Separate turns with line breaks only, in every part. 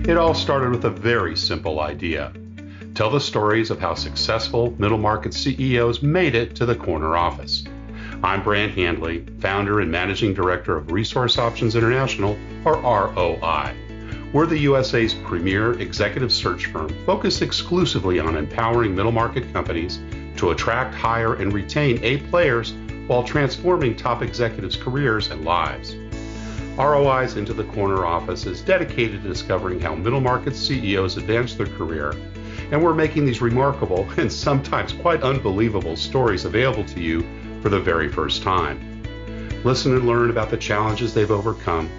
It all started with a very simple idea. Tell the stories of how successful middle market CEOs made it to the corner office. I'm Brant Handley, founder and managing director of Resource Options International, or ROI. We're the USA's premier executive search firm focused exclusively on empowering middle market companies to attract, hire, and retain A players while transforming top executives' careers and lives. ROI's Into the Corner office is dedicated to discovering how middle market CEOs advance their career, and we're making these remarkable and sometimes quite unbelievable stories available to you for the very first time. Listen and learn about the challenges they've overcome,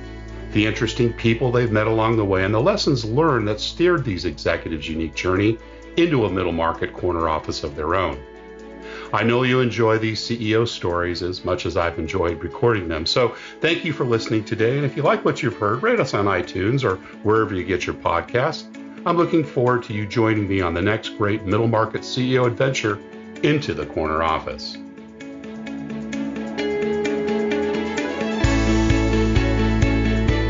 the interesting people they've met along the way, and the lessons learned that steered these executives' unique journey into a middle market corner office of their own. I know you enjoy these CEO stories as much as I've enjoyed recording them. So thank you for listening today. And if you like what you've heard, rate us on iTunes or wherever you get your podcasts. I'm looking forward to you joining me on the next great middle market CEO adventure into the corner office.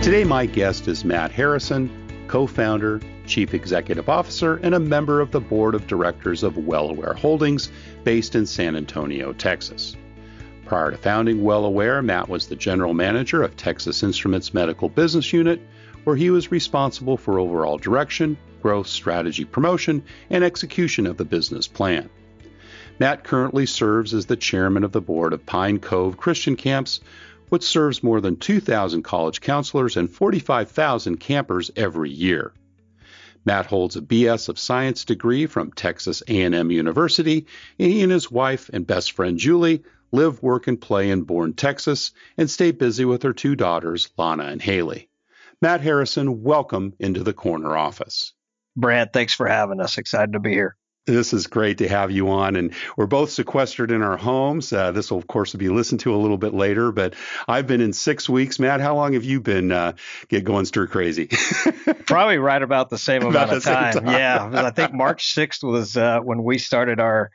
Today, my guest is Matt Harrison, co-founder, chief executive officer, and a member of the board of directors of WellAware Holdings, based in San Antonio, Texas. Prior to founding WellAware, Matt was the general manager of Texas Instruments Medical Business Unit, where he was responsible for overall direction, growth, strategy, promotion, and execution of the business plan. Matt currently serves as the chairman of the board of Pine Cove Christian Camps, which serves more than 2,000 college counselors and 45,000 campers every year. Matt holds a BS of Science degree from Texas A&M University, and he and his wife and best friend Julie live, work, and play in Bourne, Texas, and stay busy with their two daughters, Lana and Haley. Matt Harrison, welcome into the corner office.
Brant, thanks for having us. Excited to be here.
This is great to have you on, and we're both sequestered in our homes. This will, of course, be listened to a little bit later, but I've been in 6 weeks. Matt, how long have you been going stir crazy?
Probably right about the same amount of time. Yeah, I think March 6th was when we started our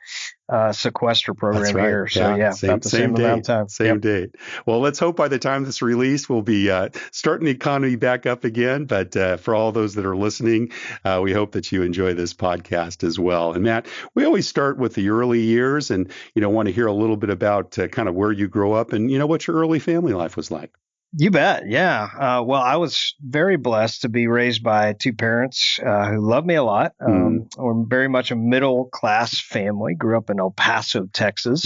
sequester program here. So about the same amount of time.
Same date. Well, let's hope by the time this released, we'll be starting the economy back up again. But for all those that are listening, we hope that you enjoy this podcast as well. And Matt, we always start with the early years and, want to hear a little bit about kind of where you grew up and, what your early family life was like.
You bet. Yeah. Well, I was very blessed to be raised by two parents who loved me a lot. We're very much a middle class family. Grew up in El Paso, Texas,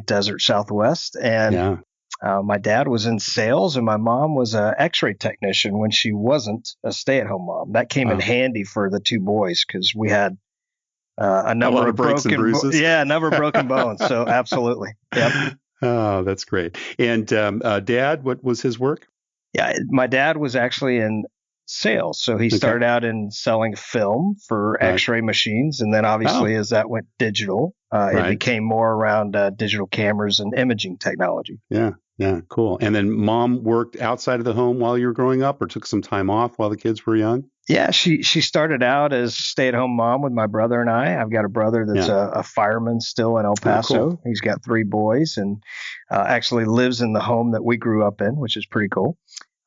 desert Southwest. And my dad was in sales and my mom was an x-ray technician when she wasn't a stay-at-home mom. That came in handy for the two boys because we had a number of broken bones. So absolutely. Yep.
Oh, that's great. And Dad, what was his work?
Yeah, my dad was actually in sales. So he started out in selling film for x-ray machines. And then obviously as that went digital, it became more around digital cameras and imaging technology.
Yeah, cool. And then Mom worked outside of the home while you were growing up or took some time off while the kids were young?
Yeah, she started out as stay-at-home mom with my brother and I. I've got a brother that's a fireman still in El Paso. Oh, cool. He's got 3 boys and actually lives in the home that we grew up in, which is pretty cool.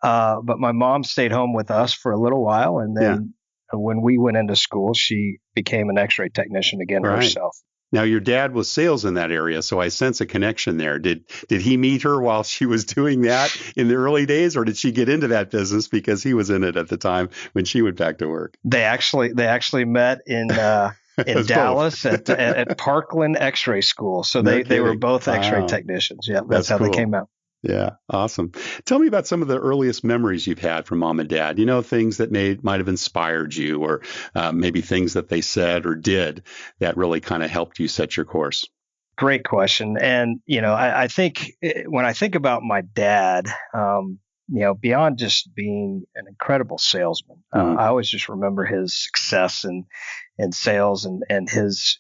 But my mom stayed home with us for a little while. And then when we went into school, she became an x-ray technician again herself.
Now, your dad was sales in that area, so I sense a connection there. Did he meet her while she was doing that in the early days, or did she get into that business because he was in it at the time when she went back to work?
They actually met in Dallas at Parkland X-ray School. So they were both X-ray technicians. Yeah, that's how they came out.
Yeah, awesome. Tell me about some of the earliest memories you've had from Mom and Dad. Things that might have inspired you or maybe things that they said or did that really kind of helped you set your course.
Great question. And, I think when I think about my dad, beyond just being an incredible salesman, I always just remember his success in sales and his,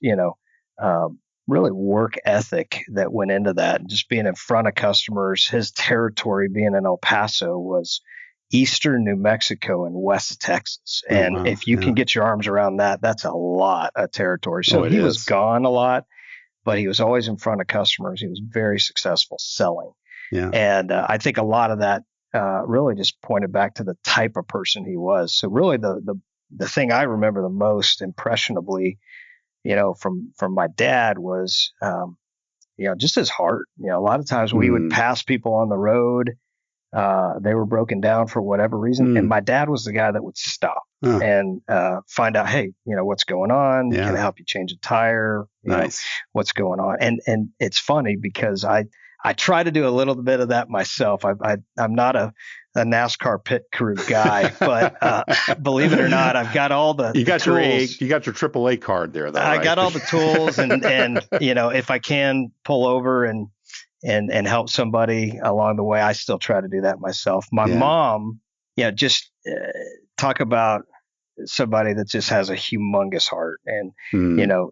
really work ethic that went into that. And just being in front of customers. His territory being in El Paso was eastern New Mexico and West Texas. And if you can get your arms around that, that's a lot of territory. So he was gone a lot, but he was always in front of customers. He was very successful selling. Yeah. And I think a lot of that really just pointed back to the type of person he was. So really the the thing I remember the most impressionably, from my dad was, just his heart. A lot of times we would pass people on the road. They were broken down for whatever reason. And my dad was the guy that would stop and find out, hey, what's going on?
Yeah.
Can I help you change a tire?
Nice.
What's going on? And it's funny because I try to do a little bit of that myself. I'm not a NASCAR pit crew guy, but believe it or not, I've got all the
you got
tools.
You got your AAA card there, though.
I
right?
got all the tools, and if I can pull over and help somebody along the way, I still try to do that myself. My mom, just talk about somebody that just has a humongous heart, and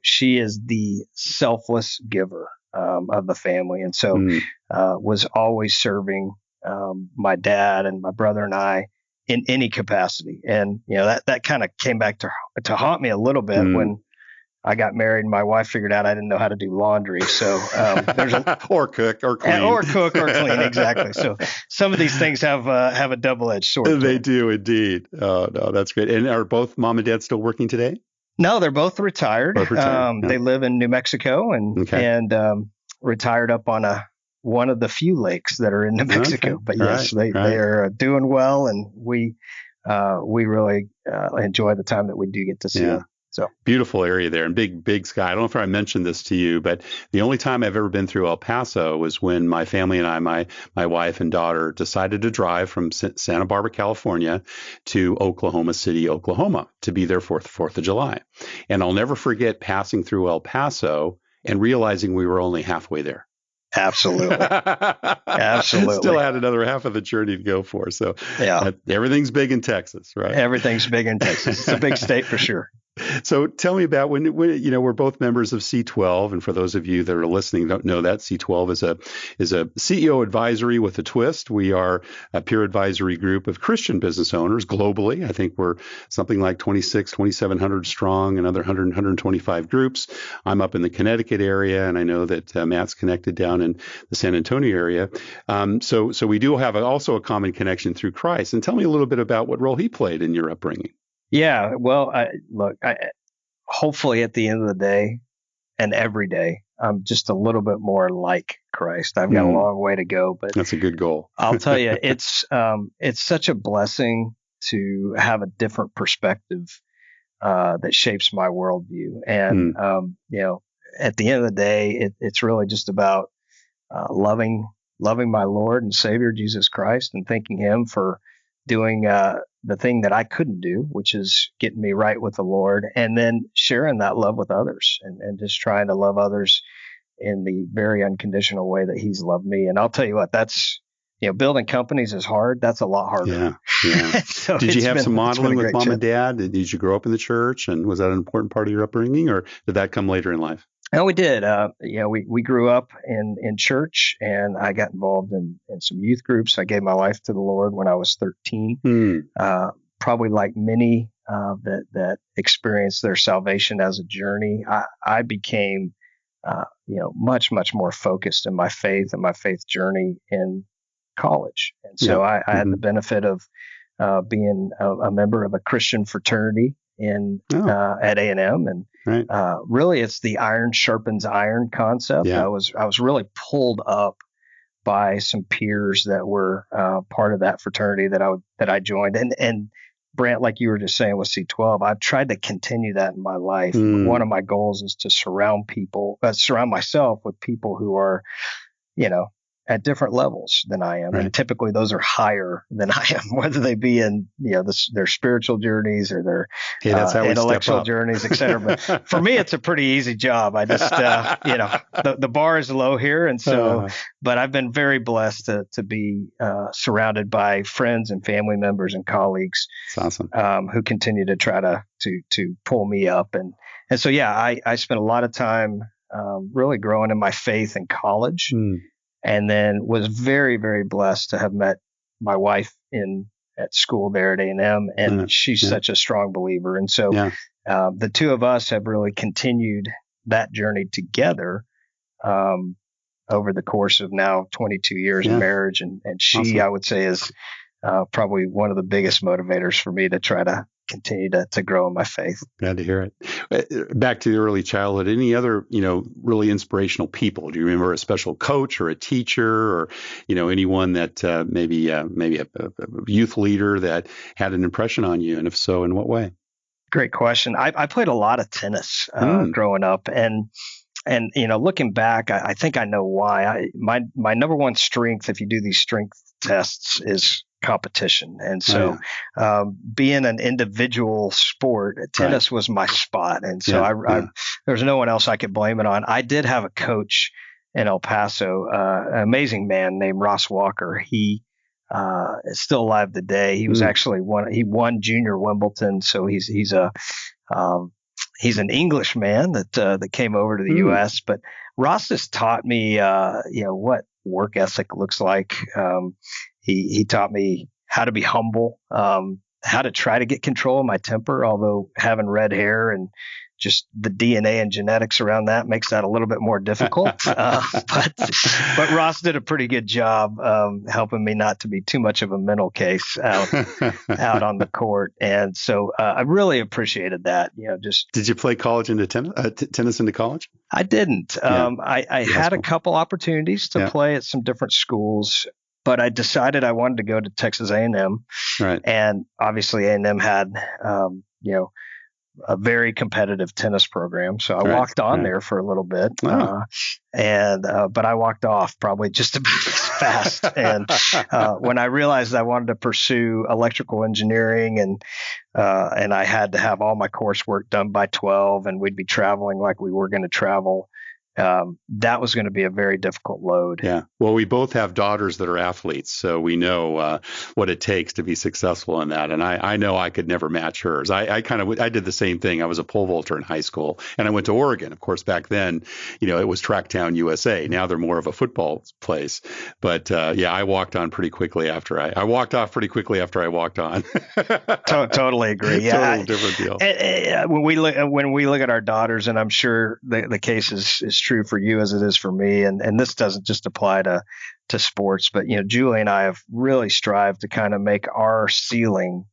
she is the selfless giver of the family, and so was always serving my dad and my brother and I in any capacity. And that kind of came back to haunt me a little bit when I got married and my wife figured out I didn't know how to do laundry. So there's
or cook or clean.
Or cook or clean, exactly. So some of these things have a double-edged sword.
They do indeed. Oh, no, that's great. And are both mom and dad still working today?
No, they're both retired. They live in New Mexico and retired up on one of the few lakes that are in New Mexico. Okay. But yes, they are doing well, and we really enjoy the time that we do get to see them. So
beautiful area there, and big sky. I don't know if I mentioned this to you, but the only time I've ever been through El Paso was when my family and I, my wife and daughter, decided to drive from Santa Barbara, California, to Oklahoma City, Oklahoma, to be there for the 4th of July. And I'll never forget passing through El Paso and realizing we were only halfway there.
Absolutely. Absolutely.
Still had another half of the journey to go for. So everything's big in Texas, right?
Everything's big in Texas. It's a big state for sure.
So tell me about when we're both members of C12, and for those of you that are listening don't know that, C12 is a CEO advisory with a twist. We are a peer advisory group of Christian business owners globally. I think we're something like 2,700 strong, another 125 groups. I'm up in the Connecticut area, and I know that Matt's connected down in the San Antonio area. So we do have also a common connection through Christ. And tell me a little bit about what role he played in your upbringing.
Yeah, well, hopefully at the end of the day and every day, I'm just a little bit more like Christ. I've got a long way to go, but
that's a good goal.
I'll tell you, it's such a blessing to have a different perspective that shapes my worldview. And at the end of the day, it's really just about loving my Lord and Savior Jesus Christ and thanking Him for doing the thing that I couldn't do, which is getting me right with the Lord, and then sharing that love with others and just trying to love others in the very unconditional way that He's loved me. And I'll tell you what, that's, building companies is hard. That's a lot harder.
Yeah.
So
did you have some modeling with mom
chip.
and dad? Did you grow up in the church, and was that an important part of your upbringing, or did that come later in life?
No, we did. We grew up in church, and I got involved in some youth groups. I gave my life to the Lord when I was 13. Probably like many that experienced their salvation as a journey, I became much more focused in my faith and my faith journey in college. And so I had the benefit of being a member of a Christian fraternity at A&M, and really it's the iron sharpens iron concept. I was really pulled up by some peers that were part of that fraternity that I joined, and Brant, like you were just saying with C12, I've tried to continue that in my life. One of my goals is to surround myself with people who are, at different levels than I am. Right. And typically those are higher than I am, whether they be in, their spiritual journeys or their intellectual journeys, et cetera. But for me, it's a pretty easy job. I just, the bar is low here. And so, but I've been very blessed to be surrounded by friends and family members and colleagues.
That's awesome.
Who continue to try to pull me up. And so, I spent a lot of time really growing in my faith in college. And then was very, very blessed to have met my wife at school there at A&M, and she's such a strong believer. And so the two of us have really continued that journey together over the course of now 22 years of marriage. And she, awesome. I would say, is probably one of the biggest motivators for me to try to continue to grow in my faith.
Glad to hear it. Back to the early childhood, any other, really inspirational people? Do you remember a special coach or a teacher or, anyone that maybe a youth leader that had an impression on you? And if so, in what way?
Great question. I played a lot of tennis growing up, and looking back, I think I know why. My number one strength, if you do these strength tests, is competition. And so being an individual sport, tennis was my spot. And so there's no one else I could blame it on. I did have a coach in El Paso, an amazing man named Ross Walker. He is still alive today. He was actually he won Junior Wimbledon. So he's an English man that came over to the U.S. But Ross has taught me, what work ethic looks like. He taught me how to be humble, how to try to get control of my temper, although having red hair and just the DNA and genetics around that makes that a little bit more difficult. But Ross did a pretty good job helping me not to be too much of a mental case out on the court. And so I really appreciated that.
Did you play college into tennis into college?
I didn't. I had a couple opportunities to play at some different schools, but I decided I wanted to go to Texas A&M. Right. And obviously A&M had, a very competitive tennis program. So I walked on there for a little bit, but I walked off probably just a bit fast. And when I realized I wanted to pursue electrical engineering and I had to have all my coursework done by 12 and we'd be traveling like we were going to travel, that was going to be a very difficult load.
Yeah. Well, we both have daughters that are athletes, so we know what it takes to be successful in that. And I know I could never match hers. I did the same thing. I was a pole vaulter in high school, and I went to Oregon. Of course, back then, it was Tracktown, USA. Now they're more of a football place. But I walked on pretty quickly after I walked off pretty quickly after I walked on.
Totally agree. Yeah,
total different deal.
When we look at our daughters, and I'm sure the case is true for you as it is for me, and this doesn't just apply to sports, but Julie and I have really strived to kind of make our ceiling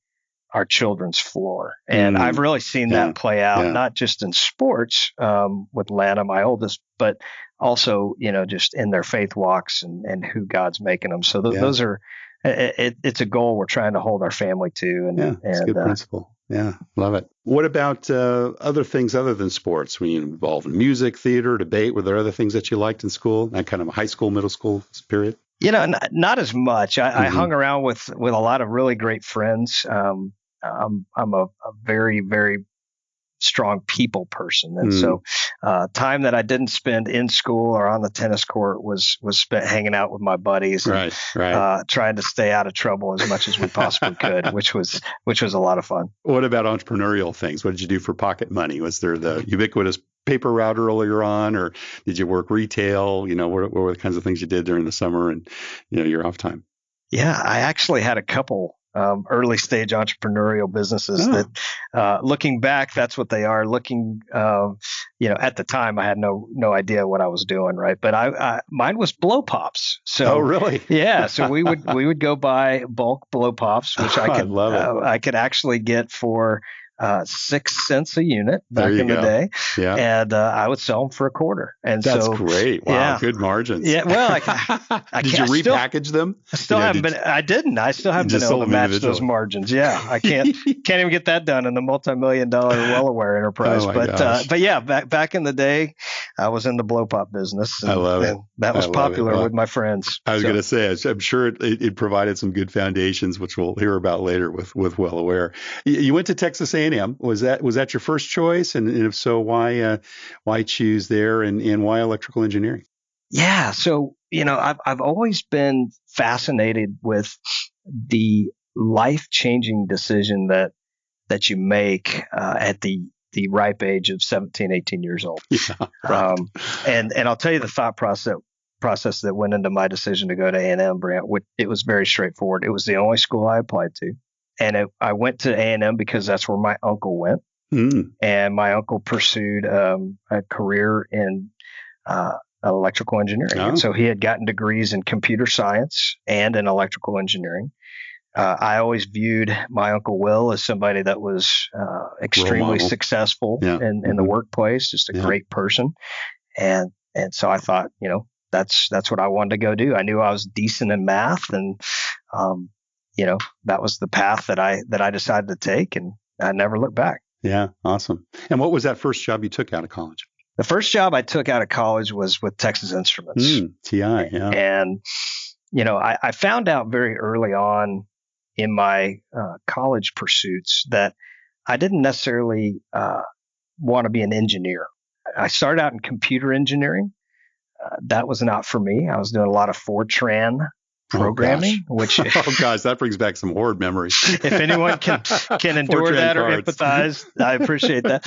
our children's floor, and I've really seen that play out not just in sports with Lana, my oldest, but also just in their faith walks and who God's making them. So those are it's a goal we're trying to hold our family to, and
it's a good principle. Yeah, love it. What about other things other than sports? Were you involved in music, theater, debate? Were there other things that you liked in school, that kind of a high school, middle school period?
Not as much. I hung around with a lot of really great friends. I'm a very, very strong people person. And so time that I didn't spend in school or on the tennis court was spent hanging out with my buddies and trying to stay out of trouble as much as we possibly could, which was a lot of fun.
What about entrepreneurial things? What did you do for pocket money? Was there the ubiquitous paper route earlier on, or did you work retail? What were the kinds of things you did during the summer and, your off time?
Yeah, I actually had a couple early stage entrepreneurial businesses that, looking back, that's what they are. Looking, at the time I had no idea what I was doing. Right. But mine was blow pops. So,
oh, really?
Yeah. So we would go buy bulk blow pops, which I could actually get for 6 cents a unit back in the day. Yeah. And I would sell them for $0.25. And
that's great. Wow. Yeah. Good margins.
Yeah. Well,
did you repackage them?
I still haven't been. I didn't. I still haven't been able to match those margins. Yeah. I can't even get that done in the multi-million-dollar WellAware enterprise. But yeah, back in the day, I was in the blow pop business. And, I love it. That was popular with my friends.
I was going to say, I'm sure it provided some good foundations, which we'll hear about later with WellAware. You went to Texas A&M. Was that your first choice? And if so, why choose there and why electrical engineering?
Yeah. So, I've always been fascinated with the life-changing decision that you make at the ripe age of 17, 18 years old. Yeah, right. And I'll tell you the thought process that went into my decision to go to A&M, Brant. It was very straightforward. It was the only school I applied to. And I went to A&M because that's where my uncle went. And my uncle pursued a career in electrical engineering. And so he had gotten degrees in computer science and in electrical engineering. I always viewed my Uncle Will as somebody that was extremely successful in the workplace, just a great person. And so I thought, that's what I wanted to go do. I knew I was decent in math, and that was the path that I decided to take, and I never looked back.
Yeah, awesome. And what was that first job you took out of college?
The first job I took out of college was with Texas Instruments.
TI, yeah.
And, I found out very early on in my college pursuits that I didn't necessarily want to be an engineer. I started out in computer engineering. That was not for me. I was doing a lot of Fortran programming, which
that brings back some horrid memories.
If anyone can endure that or empathize, I appreciate that.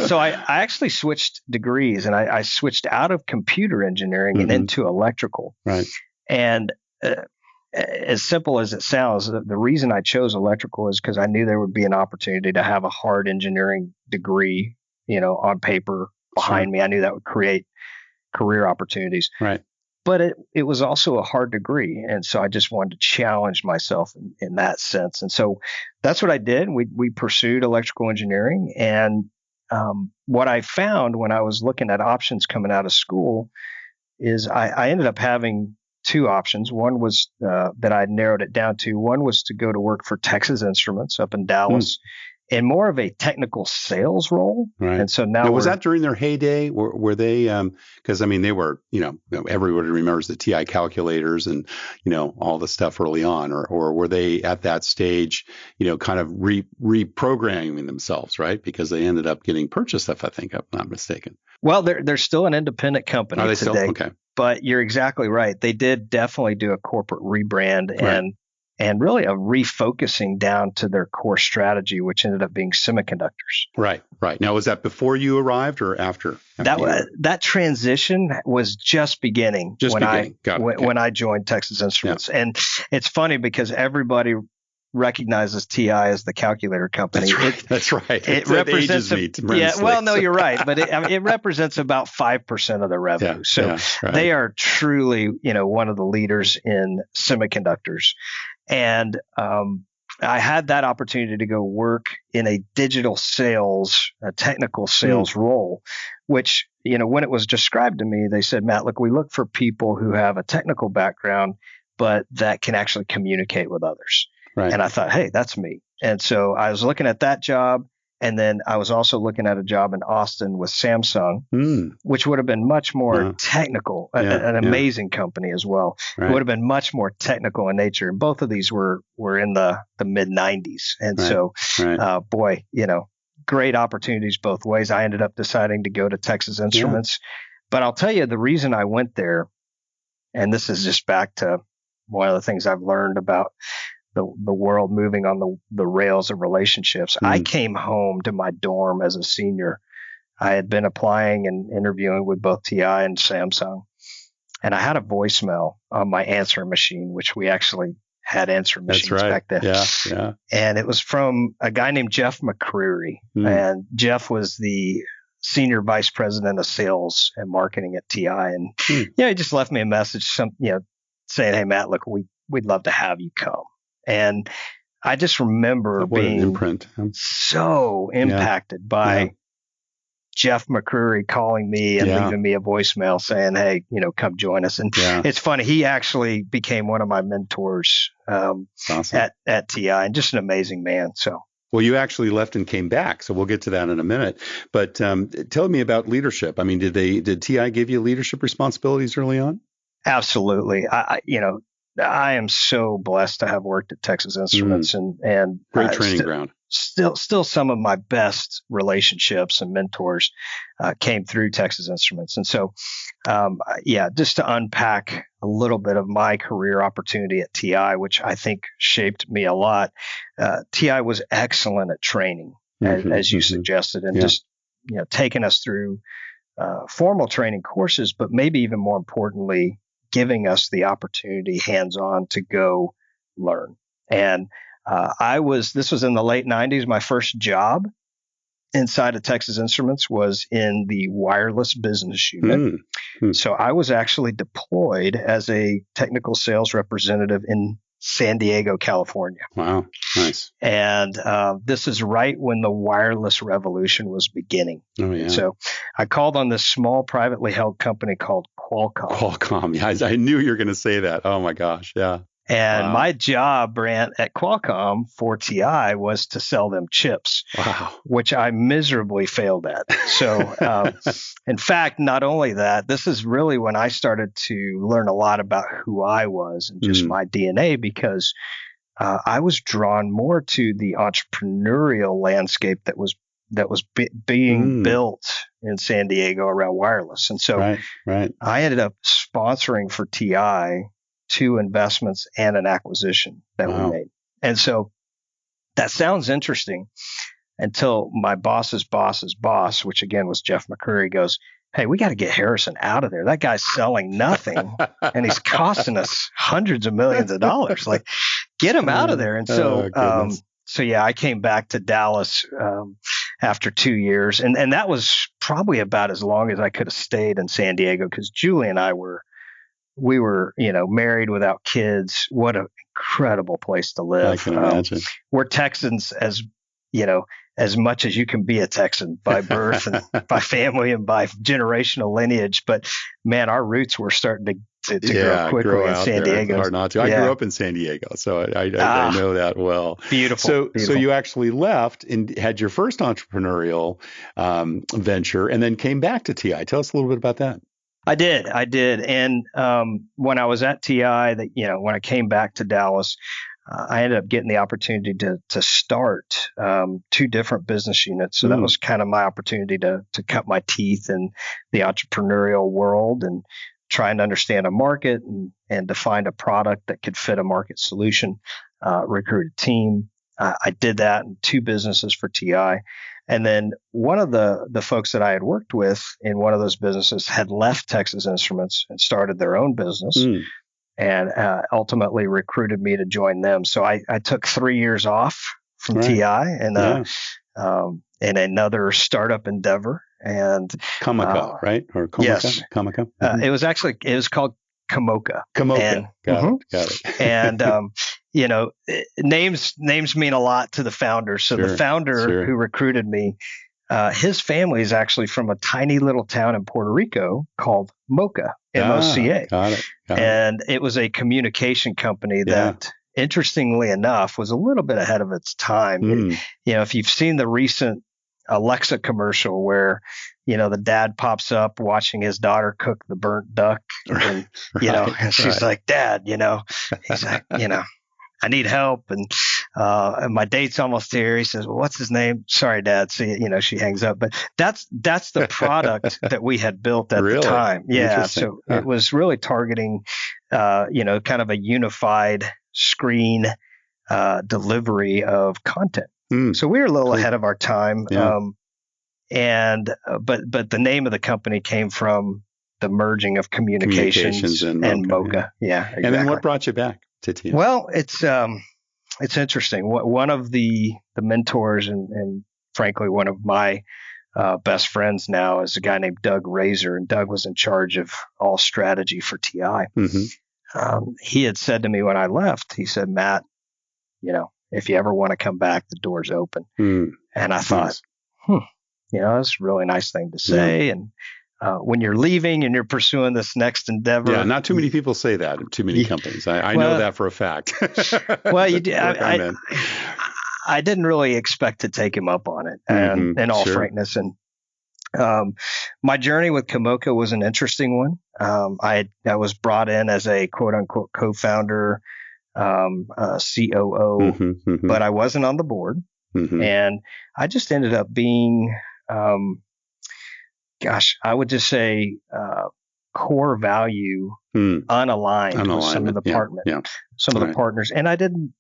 So I actually switched degrees, and I switched out of computer engineering and into electrical.
Right.
And as simple as it sounds, the reason I chose electrical is because I knew there would be an opportunity to have a hard engineering degree, on paper behind me. I knew that would create career opportunities.
Right.
But it was also a hard degree. And so I just wanted to challenge myself in that sense. And so that's what I did. We pursued electrical engineering. And what I found when I was looking at options coming out of school is I ended up having two options. One was that I narrowed it down to. One was to go to work for Texas Instruments up in Dallas. In more of a technical sales role.
Right.
And so now
was that during their heyday? Were they, because they were, everybody remembers the TI calculators and, all the stuff early on, or were they at that stage, kind of reprogramming themselves, right? Because they ended up getting purchased, if I think I'm not mistaken.
Well, they're still an independent company
Are they
today.
Still? Okay.
But you're exactly right. They did definitely do a corporate rebrand and really a refocusing down to their core strategy, which ended up being semiconductors.
Right. Now, was that before you arrived or after?
That transition was just beginning when I joined Texas Instruments. Yeah. And it's funny because everybody recognizes TI as the calculator company.
That's right.
It represents no, you're right, but it represents about 5% of the revenue. They are truly, one of the leaders in semiconductors. And I had that opportunity to go work in a digital sales, a technical sales role, which, when it was described to me, they said, Matt, look, we look for people who have a technical background, but that can actually communicate with others.
Right.
And I thought, hey, that's me. And so I was looking at that job. And then I was also looking at a job in Austin with Samsung, which would have been much more technical, an amazing company as well. Right. It would have been much more technical in nature. And both of these were in the mid 90s. And great opportunities both ways. I ended up deciding to go to Texas Instruments. But I'll tell you the reason I went there, and this is just back to one of the things I've learned about the world moving on the rails of relationships. I came home to my dorm as a senior. I had been applying and interviewing with both TI and Samsung. And I had a voicemail on my answering machine, which we actually had answering machines back then.
Yeah.
And it was from a guy named Jeff McCreary. And Jeff was the senior vice president of sales and marketing at TI. And he just left me a message, saying, hey, Matt, look, we'd love to have you come. And I just remember being so impacted by Jeff McCreary calling me and leaving me a voicemail saying, hey, come join us. And it's funny. He actually became one of my mentors at TI, and just an amazing man. So.
Well, you actually left and came back, so we'll get to that in a minute. But tell me about leadership. I mean, did TI give you leadership responsibilities early on?
Absolutely. I am so blessed to have worked at Texas Instruments and
great training ground.
Still some of my best relationships and mentors came through Texas Instruments. And so, just to unpack a little bit of my career opportunity at TI, which I think shaped me a lot. TI was excellent at training, as you suggested, and just taking us through formal training courses, but maybe even more importantly, giving us the opportunity hands-on to go learn. And this was in the late 90s. My first job inside of Texas Instruments was in the wireless business unit. So I was actually deployed as a technical sales representative in San Diego, California.
Wow. Nice.
And this is right when the wireless revolution was beginning.
Oh, yeah.
And so I called on this small privately held company called Qualcomm.
Qualcomm. Yeah, I knew you were going to say that. Oh, my gosh. Yeah.
And
Wow.
my job, Brant, at Qualcomm for TI was to sell them chips,
Wow.
which I miserably failed at. So, in fact, not only that, this is really when I started to learn a lot about who I was and just my DNA, because I was drawn more to the entrepreneurial landscape that was being built in San Diego around wireless. And so
right.
I ended up sponsoring for TI 2 investments and an acquisition that we made. And so that sounds interesting until my boss's boss's boss, which again was Jeff McCurry, goes, "Hey, we got to get Harrison out of there. That guy's selling nothing and he's costing us hundreds of millions of dollars. Like, get him out of there." And so, I came back to Dallas after 2 years, and that was probably about as long as I could have stayed in San Diego, because Julie and I were married without kids. What an incredible place to live.
I can imagine.
We're Texans as much as you can be a Texan by birth and by family and by generational lineage. But man, our roots were starting to grow quickly in San Diego.
It's hard not to. I grew up in San Diego, so I know that well.
Beautiful.
So you actually left and had your first entrepreneurial venture, and then came back to TI. Tell us a little bit about that.
I did. And when I was at TI, when I came back to Dallas, I ended up getting the opportunity to start 2 different business units. So that was kind of my opportunity to cut my teeth in the entrepreneurial world and trying to understand a market and to find a product that could fit a market solution, recruit a team. I did that in 2 businesses for TI. And then one of the folks that I had worked with in one of those businesses had left Texas Instruments and started their own business, and ultimately recruited me to join them. So I took 3 years off from TI and in another startup endeavor. And
Comica, right? Or Comica?
Yes.
Comica?
It was called Komoka.
Komoka. Got it.
And names mean a lot to the founder. So the founder who recruited me, his family is actually from a tiny little town in Puerto Rico called Mocha, M-O-C-A.
Got it.
And it was a communication company that, interestingly enough, was a little bit ahead of its time. If you've seen the recent Alexa commercial where, the dad pops up watching his daughter cook the burnt duck, and, and she's like, "Dad, he's like, I need help, and my date's almost here." He says, "Well, what's his name?" "Sorry, Dad." So, she hangs up. But that's the product that we had built at the time. Yeah. So it was really targeting, kind of a unified screen delivery of content. So we were a little ahead of our time.
Yeah.
But the name of the company came from the merging of communications and Mocha. Yeah. Exactly.
And then what brought you back to TI?
Well, it's interesting. One of the mentors and frankly, one of my best friends now is a guy named Doug Razor, and Doug was in charge of all strategy for TI. He had said to me when I left, he said, "Matt, if you ever want to come back, the door's open." And I thought, that's a really nice thing to say. And when you're leaving and you're pursuing this next endeavor.
Yeah, not too many people say that in too many companies. I know that for a fact.
Well, you do. I didn't really expect to take him up on it, and in all frankness. And my journey with Komoka was an interesting one. I was brought in as a quote unquote co-founder, COO, but I wasn't on the board. And I just ended up being, I would just say core value unaligned with some of the the partners. And I didn't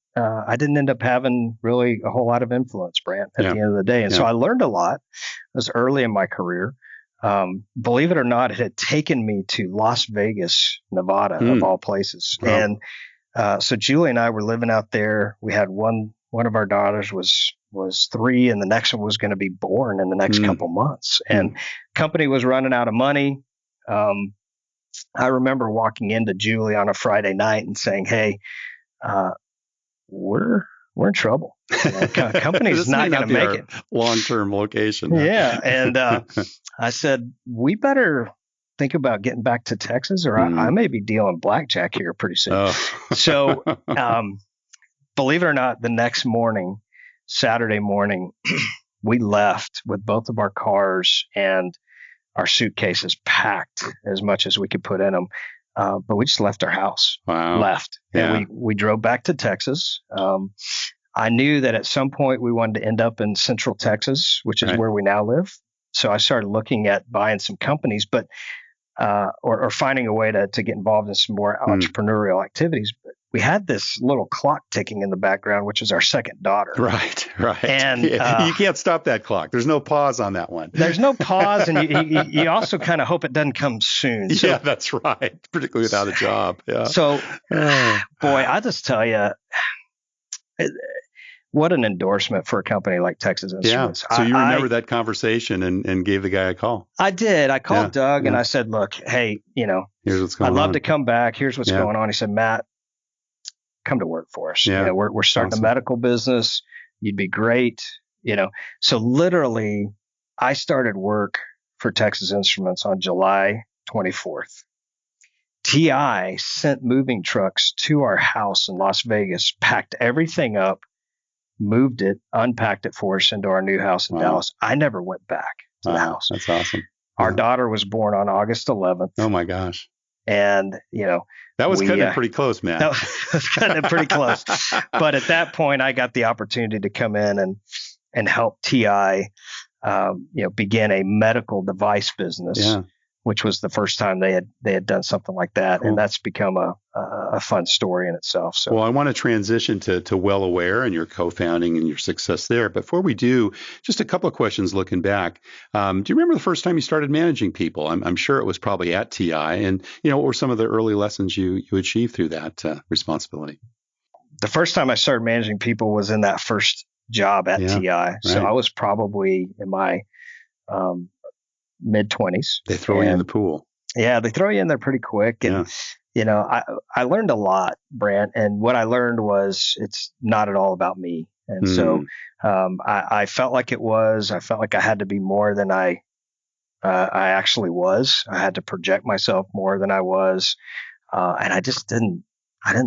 end up having really a whole lot of influence, Brant, at the end of the day. And so I learned a lot. It was early in my career. Believe it or not, it had taken me to Las Vegas, Nevada, of all places. Wow. And so Julie and I were living out there. We had one of our daughters was 3, and the next one was going to be born in the next couple months. And company was running out of money. I remember walking into Julie on a Friday night and saying, "Hey, we're in trouble. Company's not going to make it.
Long-term location.
Yeah. And I said, we better think about getting back to Texas, or I may be dealing blackjack here pretty soon.
Oh.
So believe it or not, the next morning, Saturday morning, we left with both of our cars and our suitcases packed as much as we could put in them. But we just left our house.
Wow.
Left.
Yeah.
And we drove back to Texas. I knew that at some point we wanted to end up in Central Texas, which is where we now live. So I started looking at buying some companies, but or finding a way to get involved in some more entrepreneurial activities. But we had this little clock ticking in the background, which is our second daughter.
Right.
And
you can't stop that clock. There's no pause on that one.
There's no pause, and you also kind of hope it doesn't come soon. So,
yeah, that's right. Particularly without a job. Yeah.
So, boy, I just tell you, what an endorsement for a company like Texas Instruments.
Yeah. So you remember that conversation and gave the guy a call.
I did. I called Doug and I said, look, hey,
here's what's going on.
I'd love to come back. Here's what's going on. He said, Matt, come to work for us.
Yeah.
We're starting a medical business. You'd be great. So literally I started work for Texas Instruments on July 24th. TI sent moving trucks to our house in Las Vegas, packed everything up, moved it, unpacked it for us into our new house in Dallas. I never went back to the house.
That's awesome.
Our daughter was born on August 11th.
Oh my gosh.
And,
that was cutting it pretty close, man.
That was cutting it pretty close. But at that point, I got the opportunity to come in and help TI, begin a medical device business, which was the first time they had done something like that. Cool. And that's become a fun story in itself. So,
well, I want to transition to WellAware and your co-founding and your success there. Before we do, just a couple of questions looking back. Do you remember the first time you started managing people? I'm sure it was probably at TI. And, what were some of the early lessons you achieved through that responsibility?
The first time I started managing people was in that first job at TI. Right. So I was probably in my mid-20s.
They throw you in the pool.
Yeah, they throw you in there pretty quick. And, I learned a lot, Brant. And what I learned was it's not at all about me. And so I felt like it was. I felt like I had to be more than I actually was. I had to project myself more than I was. And I just didn't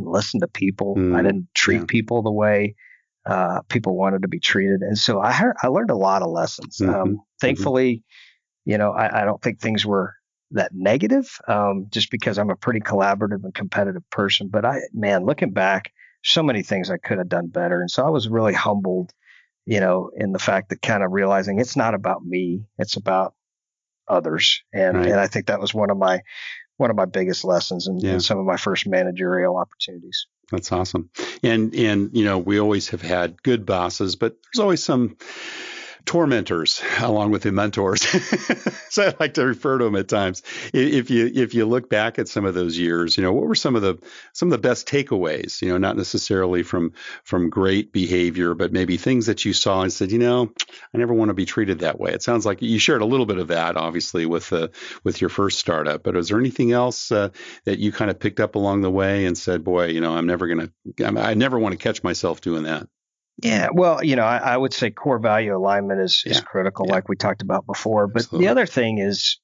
listen to people. I didn't treat people the way people wanted to be treated. And so I learned a lot of lessons. Thankfully, I don't think things were that negative, just because I'm a pretty collaborative and competitive person. But looking back, so many things I could have done better. And so I was really humbled, in the fact that kind of realizing it's not about me, it's about others. And I think that was one of my biggest lessons in some of my first managerial opportunities.
That's awesome. And we always have had good bosses, but there's always some tormentors along with the mentors. So I like to refer to them at times. If you look back at some of those years, what were some of the best takeaways, not necessarily from great behavior, but maybe things that you saw and said, I never want to be treated that way. It sounds like you shared a little bit of that, obviously, with your first startup, but is there anything else that you kind of picked up along the way and said, boy, I never want to catch myself doing that?
Yeah, well, I would say core value alignment is critical, like we talked about before. But the other thing is,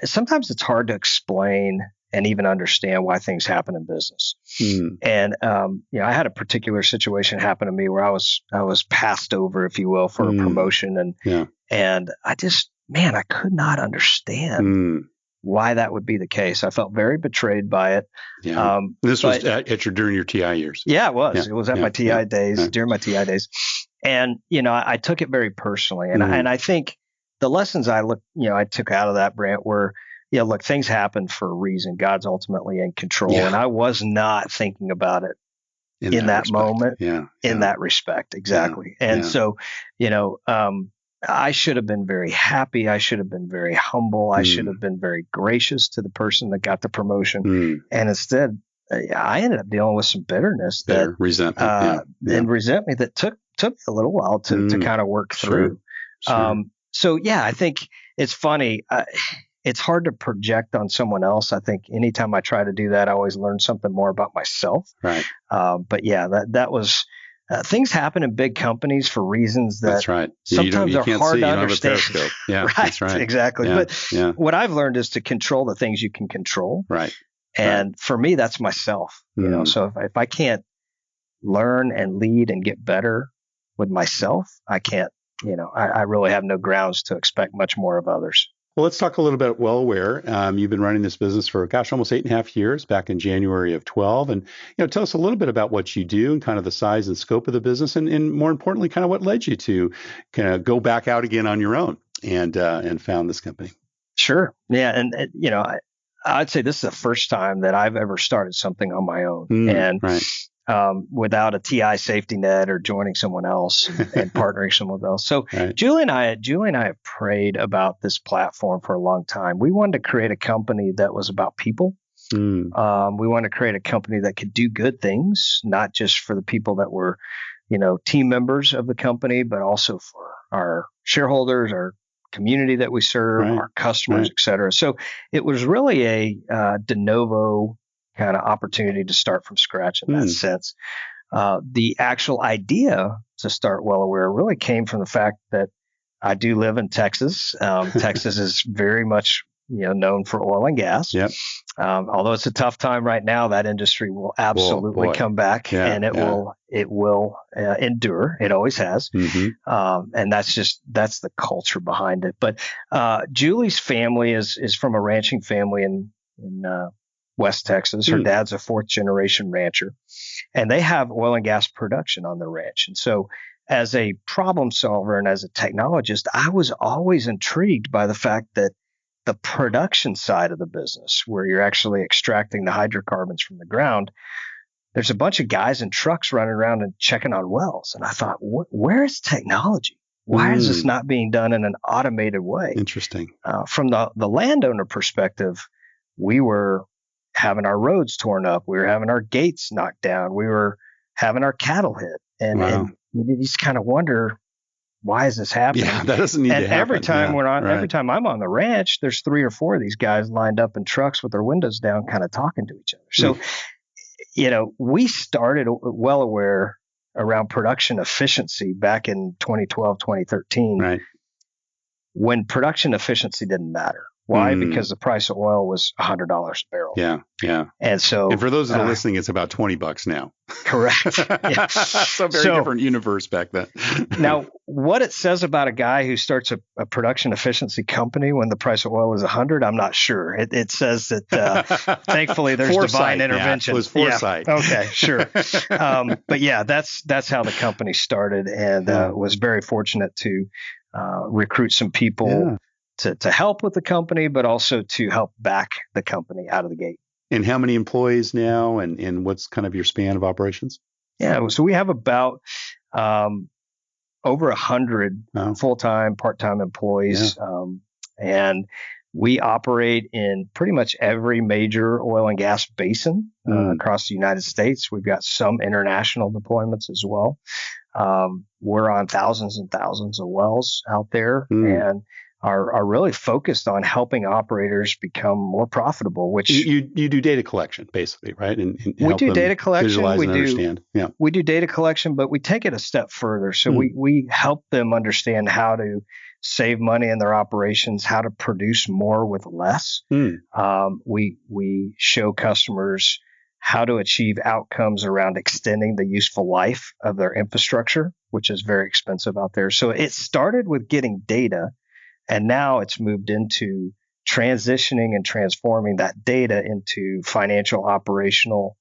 sometimes it's hard to explain and even understand why things happen in business. And, I had a particular situation happen to me where I was passed over, if you will, for a promotion. And I just, I could not understand why that would be the case. I felt very betrayed by it.
Yeah. This was during your TI years.
Yeah, it was. It was at my TI days, during my TI days. And, I took it very personally. And I think the lessons I took out of that, Brant, were, look, things happen for a reason. God's ultimately in control. Yeah. And I was not thinking about it in that moment, in that respect. Exactly. Yeah. And so, I should have been very happy. I should have been very humble. I should have been very gracious to the person that got the promotion. And instead, I ended up dealing with some bitterness and resentment that took a little while to kind of work through.
Sure.
So, I think it's funny. it's hard to project on someone else. I think anytime I try to do that, I always learn something more about myself.
Right.
But yeah, that was things happen in big companies for reasons that
that's right.
sometimes are hard to understand.
Yeah,
right,
that's right.
Exactly.
Yeah,
but what I've learned is to control the things you can control.
Right.
And for me, that's myself. So if I can't learn and lead and get better with myself, I can't. I really have no grounds to expect much more of others.
Well, let's talk a little bit about WellAware. You've been running this business for, almost 8.5 years, back in January of 12. And, tell us a little bit about what you do and kind of the size and scope of the business. And more importantly, kind of what led you to kind of go back out again on your own and found this company.
Sure. Yeah. And I'd say this is the first time that I've ever started something on my own.
Right.
Without a TI safety net or joining someone else and partnering with someone else. So
right.
Julie and I have prayed about this platform for a long time. We wanted to create a company that was about people. We wanted to create a company that could do good things, not just for the people that were, team members of the company, but also for our shareholders, our community that we serve,
right.
our customers, et cetera. So it was really a de novo kind of opportunity to start from scratch in that sense. The actual idea to start WellAware really came from the fact that I do live in Texas. Texas is very much known for oil and gas.
Yep.
Although it's a tough time right now, that industry will absolutely come back, and it will endure. It always has. And that's the culture behind it. But Julie's family is from a ranching family in West Texas. Her dad's a 4th generation rancher, and they have oil and gas production on their ranch. And so as a problem solver and as a technologist, I was always intrigued by the fact that the production side of the business, where you're actually extracting the hydrocarbons from the ground, there's a bunch of guys in trucks running around and checking on wells. And I thought, where is technology? Why is this not being done in an automated way?
Interesting.
From the landowner perspective, we were having our roads torn up. We were having our gates knocked down. We were having our cattle hit. And you just kind of wonder, why is this happening?
Yeah, that doesn't need to happen.
And every time I'm on the ranch, there's 3 or 4 of these guys lined up in trucks with their windows down, kind of talking to each other. So, we started WellAware around production efficiency back in 2012, 2013,
right,
when production efficiency didn't matter. Why? Because the price of oil was $100 a barrel.
Yeah.
And for those
that are listening, it's about $20 now.
Correct. Yeah.
So very different universe back then.
Now, what it says about a guy who starts a production efficiency company when the price of oil is 100, I'm not sure. It says that thankfully there's
foresight,
divine intervention.
It was foresight.
Yeah. Okay, sure. But yeah, that's how the company started, and was very fortunate to recruit some people to help with the company, but also to help back the company out of the gate.
And how many employees now, and what's kind of your span of operations?
Yeah, so we have about over 100 full-time, part-time employees, and we operate in pretty much every major oil and gas basin across the United States. We've got some international deployments as well. We're on thousands and thousands of wells out there, and are really focused on helping operators become more profitable. Which
you do data collection, basically, right? And
we do data collection.
Visualize and understand. Yeah,
we do data collection, but we take it a step further. So we help them understand how to save money in their operations, how to produce more with less. We show customers how to achieve outcomes around extending the useful life of their infrastructure, which is very expensive out there. So it started with getting data, and now it's moved into transitioning and transforming that data into financial, operational,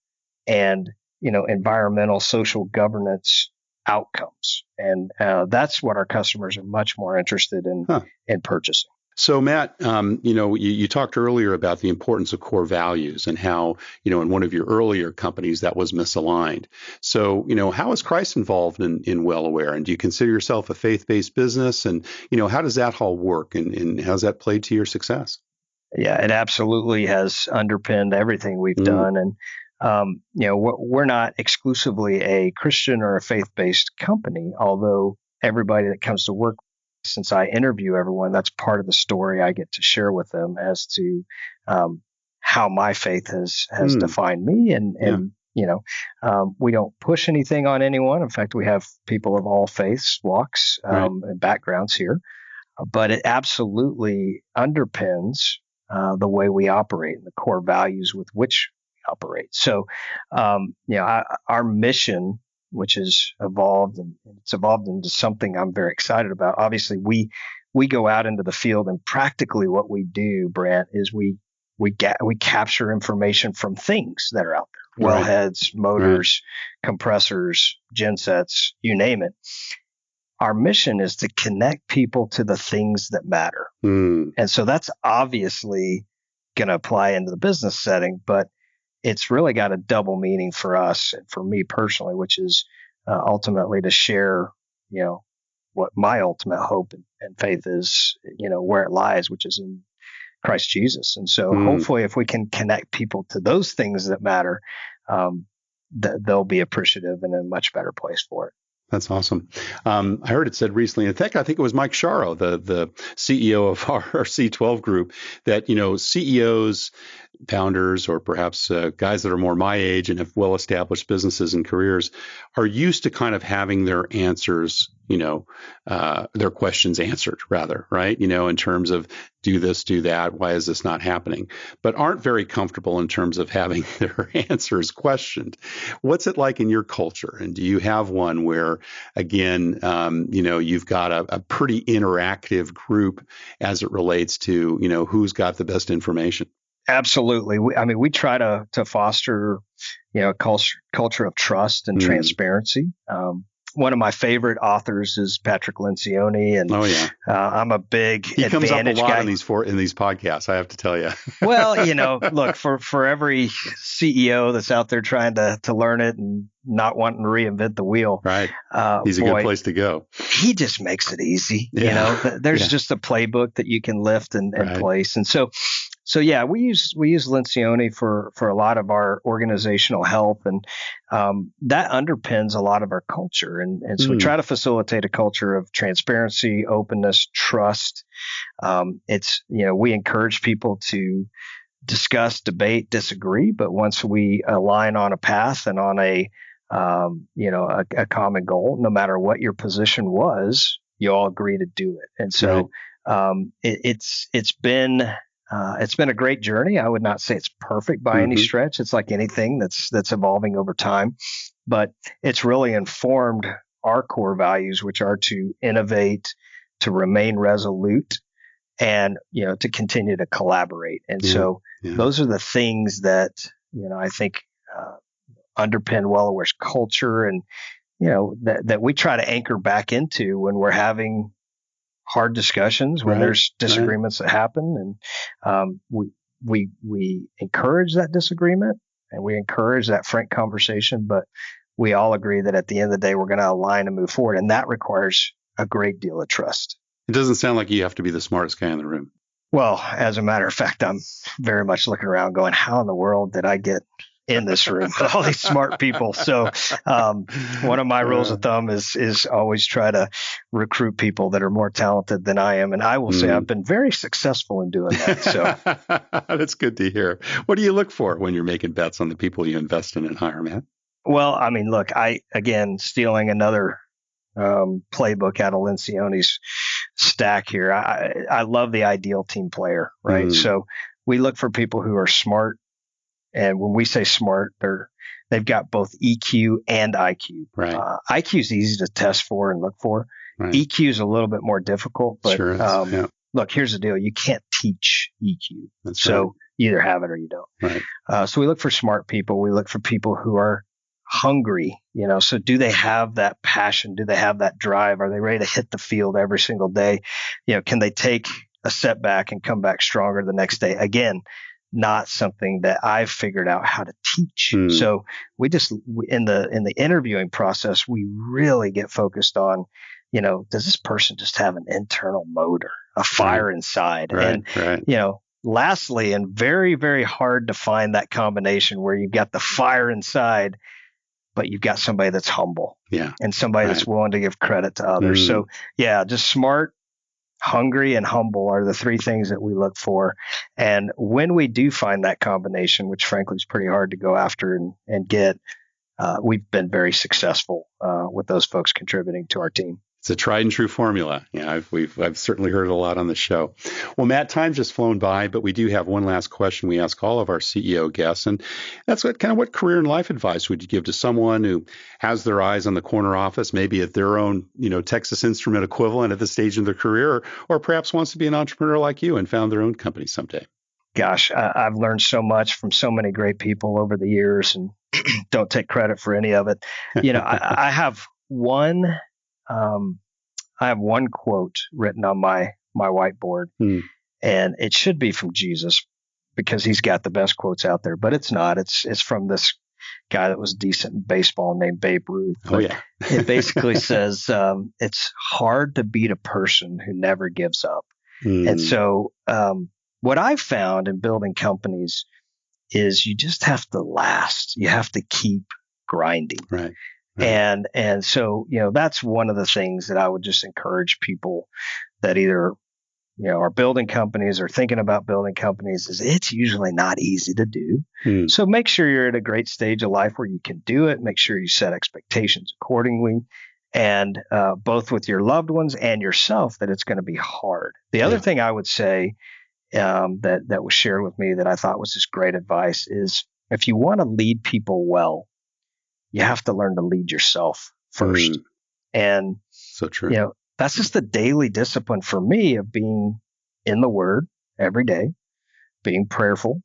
and environmental, social governance outcomes. And that's what our customers are much more interested in purchasing.
So Matt, you talked earlier about the importance of core values and how, in one of your earlier companies that was misaligned. So, how is Christ involved in WellAware? And do you consider yourself a faith-based business? And, how does that all work? And how's that played to your success?
Yeah, it absolutely has underpinned everything we've done. And, we're not exclusively a Christian or a faith-based company, although everybody that comes to work since I interview everyone, that's part of the story I get to share with them as to how my faith has defined me. And we don't push anything on anyone. In fact, we have people of all faiths, walks, and backgrounds here. But it absolutely underpins the way we operate and the core values with which we operate. So, our mission, which has evolved, and it's evolved into something I'm very excited about. Obviously, we go out into the field, and practically what we do, Brant, is we capture information from things that are out there: wellheads, motors, compressors, gensets, you name it. Our mission is to connect people to the things that matter. And so that's obviously going to apply into the business setting, but it's really got a double meaning for us and for me personally, which is ultimately to share, what my ultimate hope and faith is, where it lies, which is in Christ Jesus. And so hopefully if we can connect people to those things that matter, they'll be appreciative and in a much better place for it.
That's awesome. I heard it said recently, in fact, I think it was Mike Sharo, the CEO of our C12 group, that, CEOs, founders, or perhaps guys that are more my age and have well-established businesses and careers are used to kind of having their answers, their questions answered rather, right? In terms of do this, do that, why is this not happening? But aren't very comfortable in terms of having their answers questioned. What's it like in your culture? And do you have one where, again, you've got a pretty interactive group as it relates to, who's got the best information?
Absolutely. We try to foster, a culture of trust and transparency. One of my favorite authors is Patrick Lencioni, and I'm a big
he
Advantage
comes up a lot
guy.
in these podcasts, I have to tell you.
Well, look, for every CEO that's out there trying to learn it and not wanting to reinvent the wheel,
right? He's a good place to go.
He just makes it easy. There's just a playbook that you can lift and place, and so we use Lencioni for a lot of our organizational health, and that underpins a lot of our culture. And so we try to facilitate a culture of transparency, openness, trust. We encourage people to discuss, debate, disagree, but once we align on a path and on a common goal, no matter what your position was, you all agree to do it. And so it's been a great journey. I would not say it's perfect by any stretch. It's like anything that's evolving over time, but it's really informed our core values, which are to innovate, to remain resolute, and to continue to collaborate. And so those are the things that I think underpin WellAware's culture, and that we try to anchor back into when we're having hard discussions, when there's disagreements that happen, and we encourage that disagreement and we encourage that frank conversation, but we all agree that at the end of the day, we're going to align and move forward, and that requires a great deal of trust.
It doesn't sound like you have to be the smartest guy in the room.
Well, as a matter of fact, I'm very much looking around going, how in the world did I get in this room with all these smart people? So one of my rules of thumb is always try to recruit people that are more talented than I am. And I will say I've been very successful in doing that. So
that's good to hear. What do you look for when you're making bets on the people you invest in and hire, man?
Well, look, stealing another playbook out of Lencioni's stack here. I love the ideal team player, right? So we look for people who are smart. And when we say smart, they've got both EQ and IQ. Right. IQ is easy to test for and look for. Right. EQ is a little bit more difficult, but sure look, here's the deal. You can't teach EQ. That's so right. You either have it or you don't. Right. So we look for smart people. We look for people who are hungry, so do they have that passion? Do they have that drive? Are they ready to hit the field every single day? Can they take a setback and come back stronger the next day? Again, not something that I've figured out how to teach. So we just, in the interviewing process, we really get focused on, does this person just have an internal motor, a fire inside? Right. And, lastly, and very, very hard to find that combination where you've got the fire inside, but you've got somebody that's humble and somebody that's willing to give credit to others. So just smart, hungry, and humble are the three things that we look for. And when we do find that combination, which frankly is pretty hard to go after and get, we've been very successful with those folks contributing to our team.
It's a tried and true formula. Yeah, I've certainly heard it a lot on the show. Well, Matt, time's just flown by, but we do have one last question we ask all of our CEO guests, and that's what career and life advice would you give to someone who has their eyes on the corner office, maybe at their own, Texas Instrument equivalent at this stage in their career, or perhaps wants to be an entrepreneur like you and found their own company someday?
Gosh, I've learned so much from so many great people over the years, and don't take credit for any of it. I have one. I have one quote written on my whiteboard, and it should be from Jesus because he's got the best quotes out there, but it's not. It's from this guy that was decent in baseball named Babe Ruth. It basically says it's hard to beat a person who never gives up. And so what I've found in building companies is you just have to last. You have to keep grinding.
Right.
And so, that's one of the things that I would just encourage people that either, are building companies or thinking about building companies is it's usually not easy to do. So make sure you're at a great stage of life where you can do it. Make sure you set expectations accordingly, and both with your loved ones and yourself, that it's going to be hard. The other thing I would say that was shared with me that I thought was just great advice is if you want to lead people well, you have to learn to lead yourself first. And
so true.
That's just the daily discipline for me of being in the Word every day, being prayerful,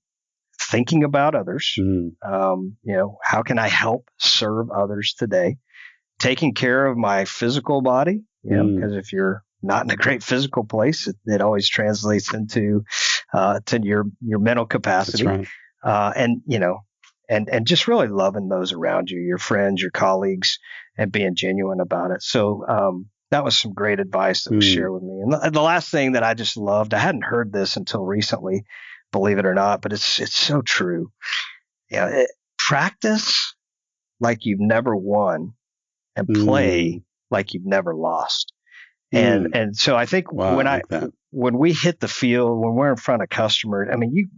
thinking about others. How can I help serve others today? Taking care of my physical body, because if you're not in a great physical place, it always translates into to your mental capacity.
That's right.
And just really loving those around you, your friends, your colleagues, and being genuine about it. So that was some great advice that was shared with me. And the last thing that I just loved, I hadn't heard this until recently, believe it or not, but it's so true. Practice like you've never won and play like you've never lost. And so I think when we hit the field, when we're in front of customers,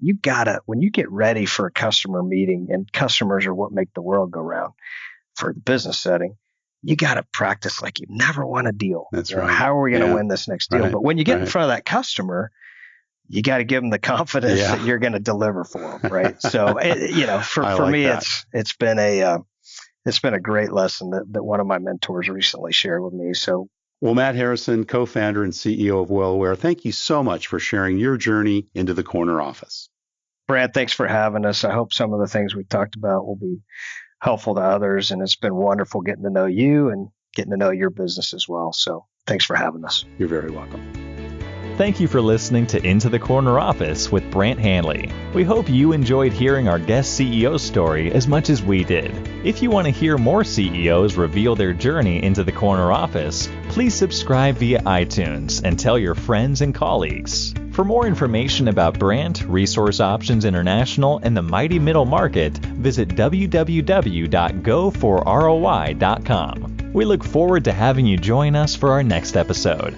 you gotta, when you get ready for a customer meeting, and customers are what make the world go round for the business setting, you gotta practice like you've never won a deal.
That's right.
How are we going to win this next deal? But when you get in front of that customer, you got to give them the confidence that you're going to deliver for them. Right. So, for me, it's been a great lesson that one of my mentors recently shared with me. So,
well, Matt Harrison, co-founder and CEO of WellAware, thank you so much for sharing your journey into the corner office.
Brad, thanks for having us. I hope some of the things we talked about will be helpful to others. And it's been wonderful getting to know you and getting to know your business as well. So thanks for having us.
You're very welcome.
Thank you for listening to Into the Corner Office with Brant Hanley. We hope you enjoyed hearing our guest CEO story as much as we did. If you want to hear more CEOs reveal their journey into the corner office, please subscribe via iTunes and tell your friends and colleagues. For more information about Brant, Resource Options International, and the mighty middle market, visit www.goforroi.com. We look forward to having you join us for our next episode.